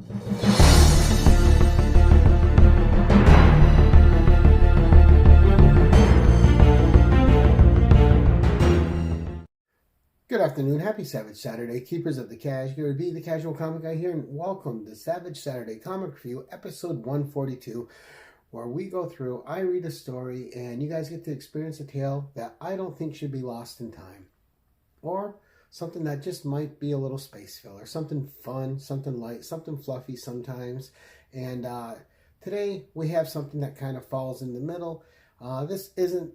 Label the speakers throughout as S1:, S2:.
S1: Good afternoon, happy Savage Saturday, keepers of the cash. Gary B, the casual comic guy here, and welcome to Savage Saturday Comic Review, episode 142, where we go through, I read a story, and you guys get to experience a tale that I don't think should be lost in time. Or something that just might be a little space filler, something fun, something light, something fluffy sometimes. And today we have something that kind of falls in the middle. This isn't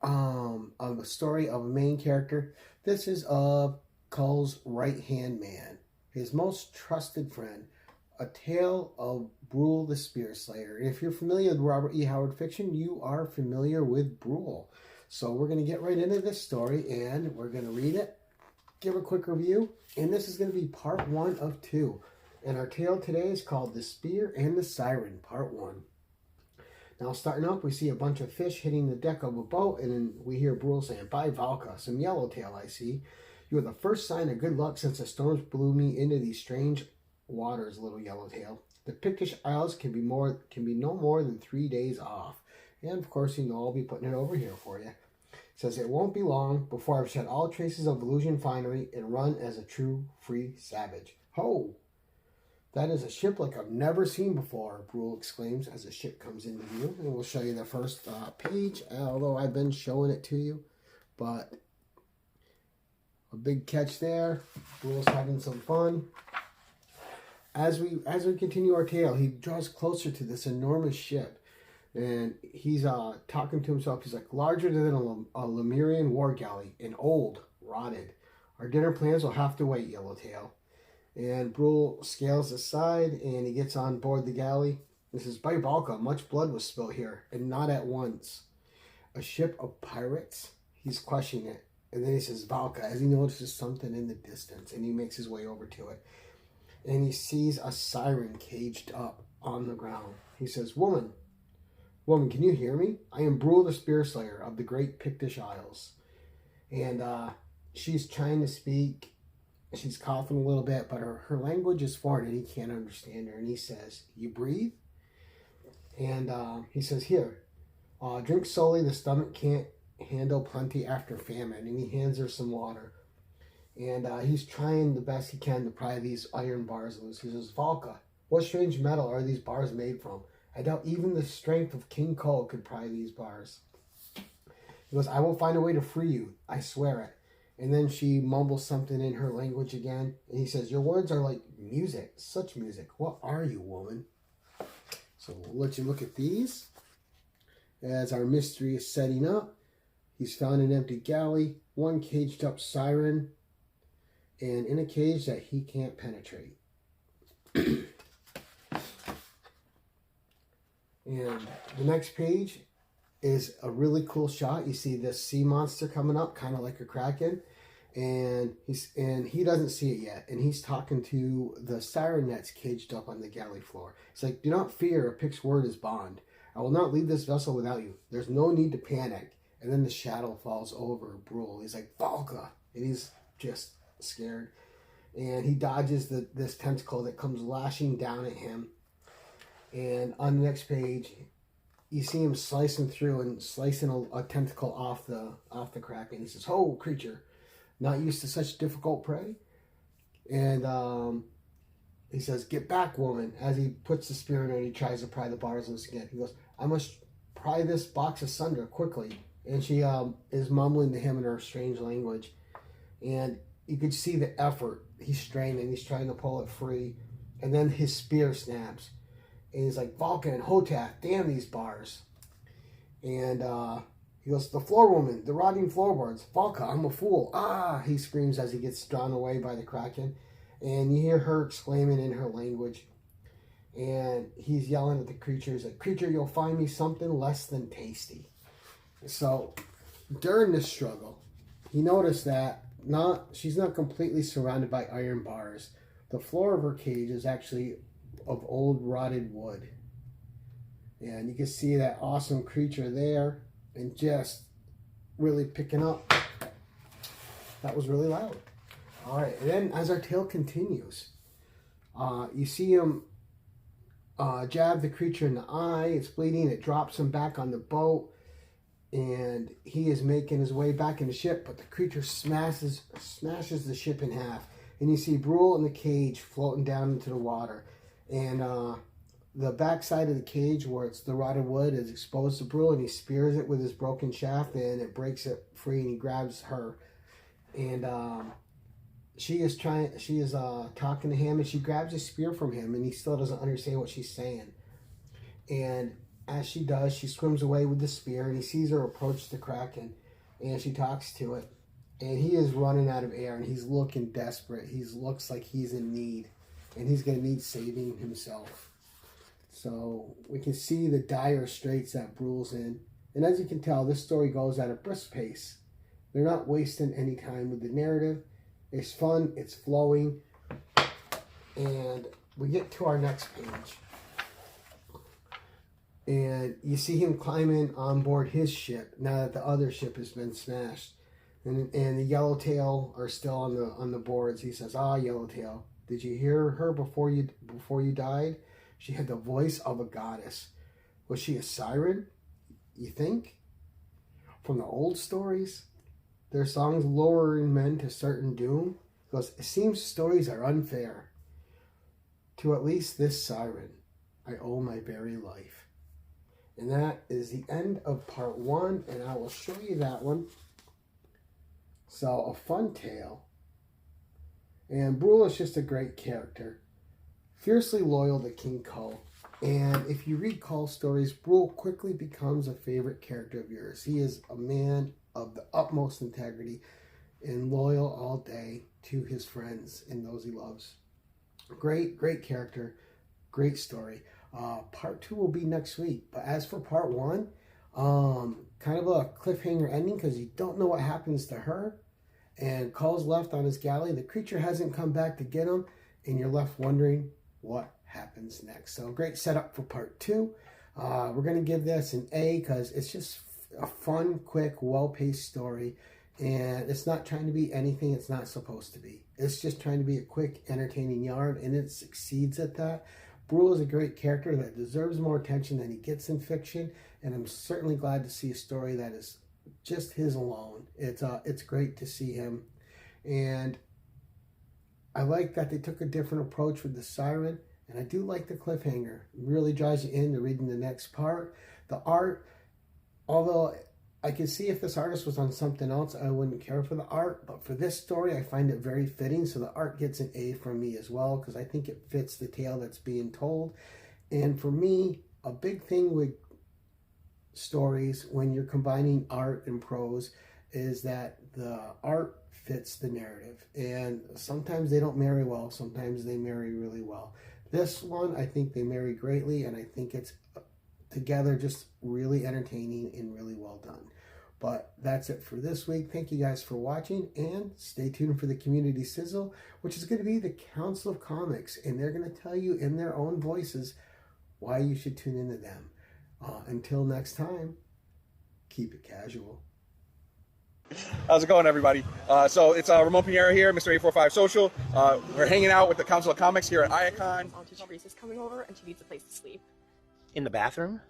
S1: a story of a main character. This is of Kull's right-hand man, his most trusted friend, a tale of Brule the Spear Slayer. If you're familiar with Robert E. Howard fiction, you are familiar with Brule. So we're going to get right into this story, and we're going to read it, give a quick review, and this is going to be part 1 of 2. And our tale today is called The Spear and the Siren, part 1. Now, starting up, we see a bunch of fish hitting the deck of a boat, and then we hear Brule saying, "By Valka, some yellowtail I see. You are the first sign of good luck since the storms blew me into these strange waters, little yellowtail. The Pictish Isles can be no more than 3 days off." And, of course, I'll be putting it over here for you. It says, "It won't be long before I've shed all traces of Illusion finery and run as a true free savage." Ho! "That is a ship like I've never seen before," Brule exclaims as the ship comes into view. And we'll show you the first page, although I've been showing it to you. But a big catch there. Brule's having some fun. As we continue our tale, he draws closer to this enormous ship. And he's talking to himself. He's like, "Larger than a Lemurian war galley, and old, rotted. Our dinner plans will have to wait, Yellowtail." And Brule scales aside, and he gets on board the galley. He says, "By Valka, much blood was spilled here, and not at once. A ship of pirates?" He's questioning it. And then he says, "Valka," as he notices something in the distance, and he makes his way over to it. And he sees a siren caged up on the ground. He says, Woman, can you hear me? I am Brule the Spear Slayer of the great Pictish Isles." And she's trying to speak. She's coughing a little bit, but her language is foreign and he can't understand her. And he says, "You breathe?" And he says, "Here, drink slowly. The stomach can't handle plenty after famine." And he hands her some water. And he's trying the best he can to pry these iron bars loose. He says, "Valka, what strange metal are these bars made from? I doubt even the strength of King Kull could pry these bars." He goes, "I will find a way to free you. I swear it." And then she mumbles something in her language again. And he says, "Your words are like music, such music. What are you, woman?" So we'll let you look at these. As our mystery is setting up, he's found an empty galley, one caged up siren, and in a cage that he can't penetrate. And the next page is a really cool shot. You see this sea monster coming up, kind of like a kraken, and he doesn't see it yet. And he's talking to the siren that's caged up on the galley floor. It's like, "Do not fear. A Pict's word is bond. I will not leave this vessel without you. There's no need to panic." And then the shadow falls over Brule. He's like, "Valka," and he's just scared. And he dodges this tentacle that comes lashing down at him. And on the next page, you see him slicing through and slicing a tentacle off the kraken. He says, "Ho, creature, not used to such difficult prey?" And he says, "Get back, woman." As he puts the spear in her, he tries to pry the bars loose again. He goes, "I must pry this box asunder quickly." And she is mumbling to him in her strange language. And you could see the effort. He's straining. He's trying to pull it free. And then his spear snaps. And he's like, "Valka and Hotath, damn these bars." And he goes, "The floor woman, the rotting floorboards. Valka, I'm a fool. Ah," he screams as he gets drawn away by the kraken. And you hear her exclaiming in her language. And he's yelling at the creature. He's like, "Creature, you'll find me something less than tasty." So during this struggle, he noticed that she's not completely surrounded by iron bars. The floor of her cage is actually of old rotted wood. And you can see that awesome creature there and just really picking up. That was really loud. All right, and then as our tale continues, You see him jab the creature in the eye. It's bleeding. It drops him back on the boat, and he is making his way back in the ship, but the creature smashes the ship in half. And you see Brule in the cage floating down into the water. And the backside of the cage, where it's the rotted wood, is exposed to Brule, and he spears it with his broken shaft, and it breaks it free, and he grabs her. And she is talking to him, and she grabs a spear from him, and he still doesn't understand what she's saying. And as she does, she swims away with the spear, and he sees her approach the Kraken, and she talks to it. And he is running out of air, and he's looking desperate. He looks like he's in need, and he's going to need saving himself. So we can see the dire straits that Brule's in. And as you can tell, this story goes at a brisk pace. They're not wasting any time with the narrative. It's fun, it's flowing, and we get to our next page. And you see him climbing on board his ship now that the other ship has been smashed. And the Yellowtail are still on the boards. He says, Yellowtail, did you hear her before you died? She had the voice of a goddess. Was she a siren, you think? From the old stories? Their songs luring men to certain doom? Because it seems stories are unfair. To at least this siren, I owe my very life. And that is the end of part 1, and I will show you that one. So, a fun tale. And Brule is just a great character. Fiercely loyal to King Kull. And if you read Kull stories, Brule quickly becomes a favorite character of yours. He is a man of the utmost integrity and loyal all day to his friends and those he loves. Great character. Great story. Part 2 will be next week. But as for part 1, kind of a cliffhanger ending because you don't know what happens to her. And Kull's left on his galley. The creature hasn't come back to get him. And you're left wondering what happens next. So great setup for part 2. We're going to give this an A because it's just a fun, quick, well-paced story. And it's not trying to be anything it's not supposed to be. It's just trying to be a quick, entertaining yarn. And it succeeds at that. Brule is a great character that deserves more attention than he gets in fiction. And I'm certainly glad to see a story that is just his alone. It's great to see him. And I like that they took a different approach with the siren. And I do like the cliffhanger. It really draws you into reading the next part. The art, although I can see if this artist was on something else, I wouldn't care for the art. But for this story, I find it very fitting. So the art gets an A from me as well because I think it fits the tale that's being told. And for me, a big thing with stories when you're combining art and prose is that the art fits the narrative. And sometimes they don't marry well. Sometimes they marry really well. This one, I think they marry greatly. And I think it's together just really entertaining and really well done. But that's it for this week. Thank you guys for watching, and stay tuned for the Community Sizzle, which is going to be the Council of Comics, and they're going to tell you in their own voices why you should tune into them. Until next time, keep it casual.
S2: How's it going, everybody? So it's Ramon Pinheiro here, Mr. 845 Social. We're hanging out with the Council of Comics here at Iacon.
S3: Auntie Teresa is coming over, and she needs a place to sleep.
S4: In the bathroom?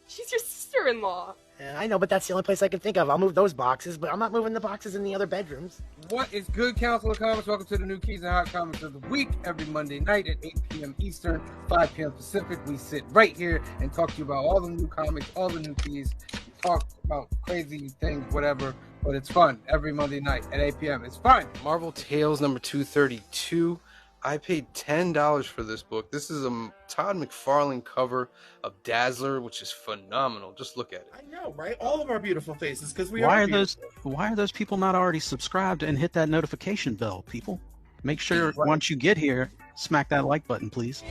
S3: She's your sister-in-law.
S4: I know, but that's the only place I can think of. I'll move those boxes, but I'm not moving the boxes in the other bedrooms.
S5: What is good, Council of Comics? Welcome to the new Keys and Hot Comics of the Week. Every Monday night at 8 p.m. Eastern, 5 p.m. Pacific. We sit right here and talk to you about all the new comics, all the new keys, talk about crazy things, whatever. But it's fun every Monday night at 8 p.m. It's fun.
S6: Marvel Tales number 232. I paid $10 for this book. This is a Todd McFarlane cover of Dazzler, which is phenomenal. Just look at it.
S7: I know, right? All of our beautiful faces, because
S8: why are those people not already subscribed and hit that notification bell, people? Make sure once you get here, smack that like button, please.